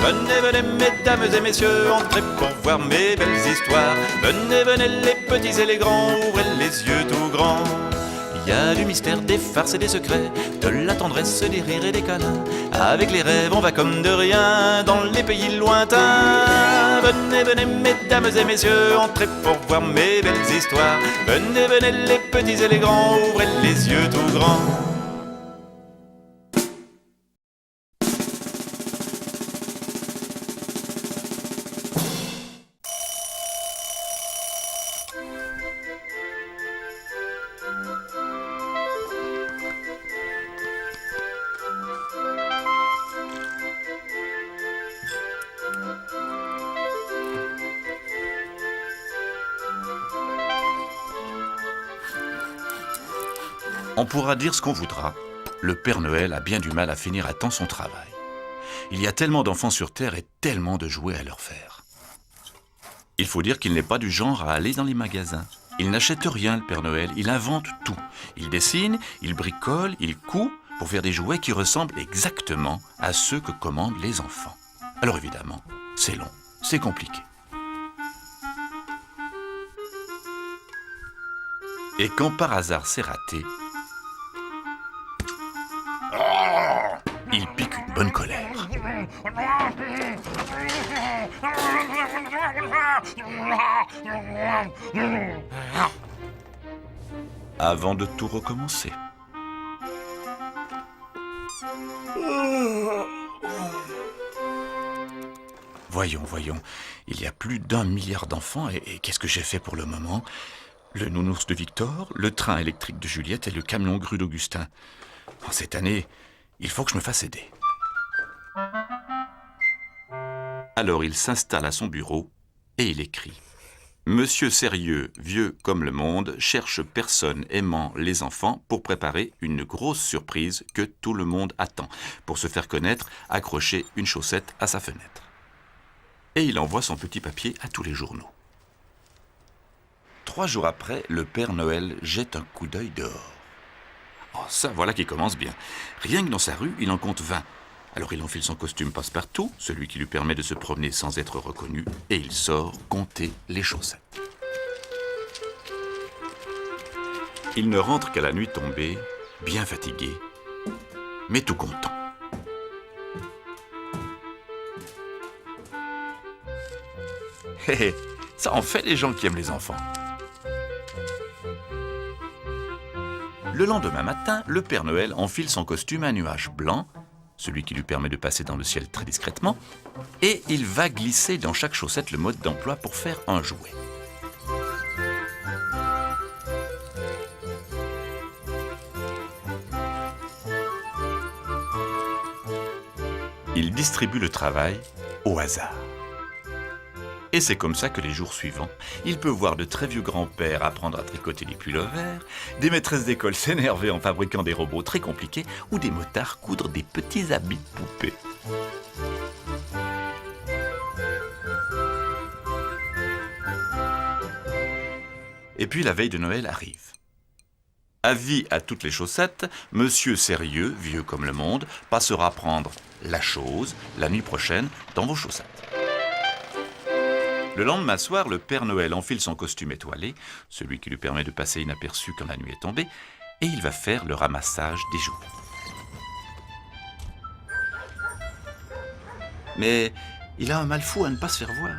Venez, venez, mesdames et messieurs, entrez pour voir mes belles histoires. Venez, venez, les petits et les grands, ouvrez les yeux tout grands. Il y a du mystère, des farces et des secrets, de la tendresse, des rires et des câlins. Avec les rêves, on va comme de rien dans les pays lointains. Venez, venez, mesdames et messieurs, entrez pour voir mes belles histoires. Venez, venez, les petits et les grands, ouvrez les yeux tout grands. On pourra dire ce qu'on voudra, le Père Noël a bien du mal à finir à temps son travail. Il y a tellement d'enfants sur Terre et tellement de jouets à leur faire. Il faut dire qu'il n'est pas du genre à aller dans les magasins. Il n'achète rien, le Père Noël, il invente tout. Il dessine, il bricole, il coud pour faire des jouets qui ressemblent exactement à ceux que commandent les enfants. Alors évidemment, c'est long, c'est compliqué. Et quand par hasard c'est raté, il pique une bonne colère. Avant de tout recommencer. Voyons, il y a plus d'1 milliard d'enfants et qu'est-ce que j'ai fait pour le moment? Le nounours de Victor, le train électrique de Juliette et le camion grue d'Augustin. Cette année, il faut que je me fasse aider. Alors il s'installe à son bureau et il écrit. Monsieur sérieux, vieux comme le monde, cherche personne aimant les enfants pour préparer une grosse surprise que tout le monde attend. Pour se faire connaître, accrocher une chaussette à sa fenêtre. Et il envoie son petit papier à tous les journaux. 3 jours après, le Père Noël jette un coup d'œil dehors. Oh, ça, voilà qui commence bien. Rien que dans sa rue, il en compte 20. Alors il enfile son costume passe-partout, celui qui lui permet de se promener sans être reconnu, et il sort compter les chaussettes. Il ne rentre qu'à la nuit tombée, bien fatigué, mais tout content. Hé hé, ça en fait les gens qui aiment les enfants. Le lendemain matin, le Père Noël enfile son costume à nuage blanc, celui qui lui permet de passer dans le ciel très discrètement, et il va glisser dans chaque chaussette le mode d'emploi pour faire un jouet. Il distribue le travail au hasard. Et c'est comme ça que les jours suivants, il peut voir de très vieux grands-pères apprendre à tricoter des pullovers, des maîtresses d'école s'énerver en fabriquant des robots très compliqués ou des motards coudre des petits habits de poupées. Et puis la veille de Noël arrive. Avis à toutes les chaussettes, monsieur sérieux, vieux comme le monde, passera prendre la chose la nuit prochaine dans vos chaussettes. Le lendemain soir, le Père Noël enfile son costume étoilé, celui qui lui permet de passer inaperçu quand la nuit est tombée, et il va faire le ramassage des jouets. Mais il a un mal fou à ne pas se faire voir.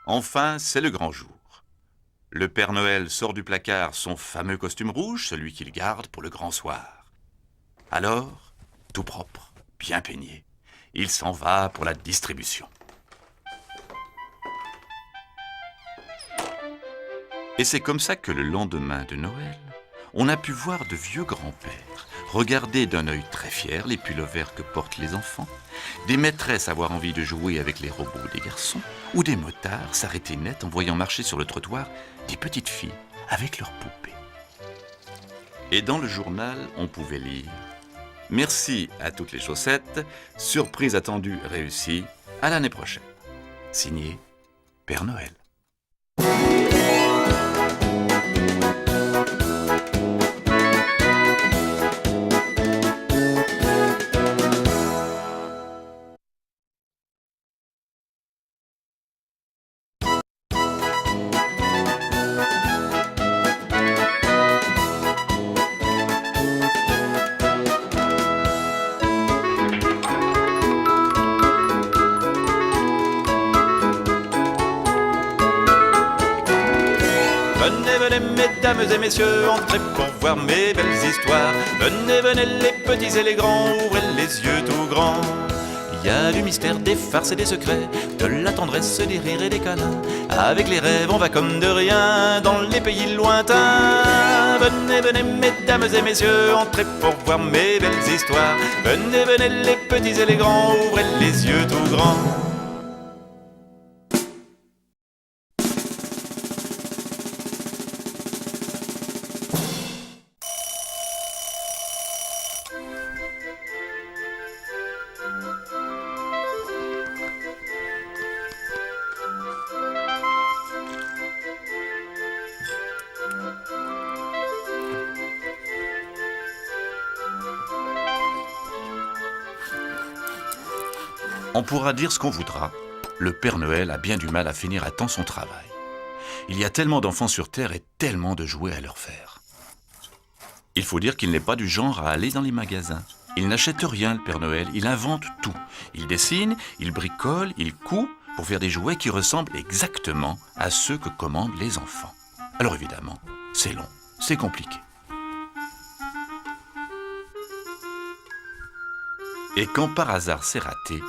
Enfin, c'est le grand jour. Le Père Noël sort du placard son fameux costume rouge, celui qu'il garde pour le grand soir. Alors, tout propre, bien peigné, il s'en va pour la distribution. Et c'est comme ça que le lendemain de Noël, on a pu voir de vieux grands-pères regarder d'un œil très fier les pullovers que portent les enfants, des maîtresses avoir envie de jouer avec les robots des garçons, ou des motards s'arrêter net en voyant marcher sur le trottoir des petites filles avec leurs poupées. Et dans le journal, on pouvait lire « Merci à toutes les chaussettes, surprise attendue réussie, à l'année prochaine ». Signé Père Noël. Venez, venez, mesdames et messieurs, entrez pour voir mes belles histoires. Venez, venez, les petits et les grands, ouvrez les yeux tout grands. Il y a du mystère, des farces et des secrets, de la tendresse, des rires et des câlins. Avec les rêves, on va comme de rien dans les pays lointains. Venez, venez, mesdames et messieurs, entrez pour voir mes belles histoires. Venez, venez, les petits et les grands, ouvrez les yeux tout grands. On pourra dire ce qu'on voudra, le Père Noël a bien du mal à finir à temps son travail. Il y a tellement d'enfants sur Terre et tellement de jouets à leur faire. Il faut dire qu'il n'est pas du genre à aller dans les magasins. Il n'achète rien, le Père Noël, il invente tout. Il dessine, il bricole, il coud pour faire des jouets qui ressemblent exactement à ceux que commandent les enfants. Alors évidemment, c'est long, c'est compliqué. Et quand par hasard c'est raté,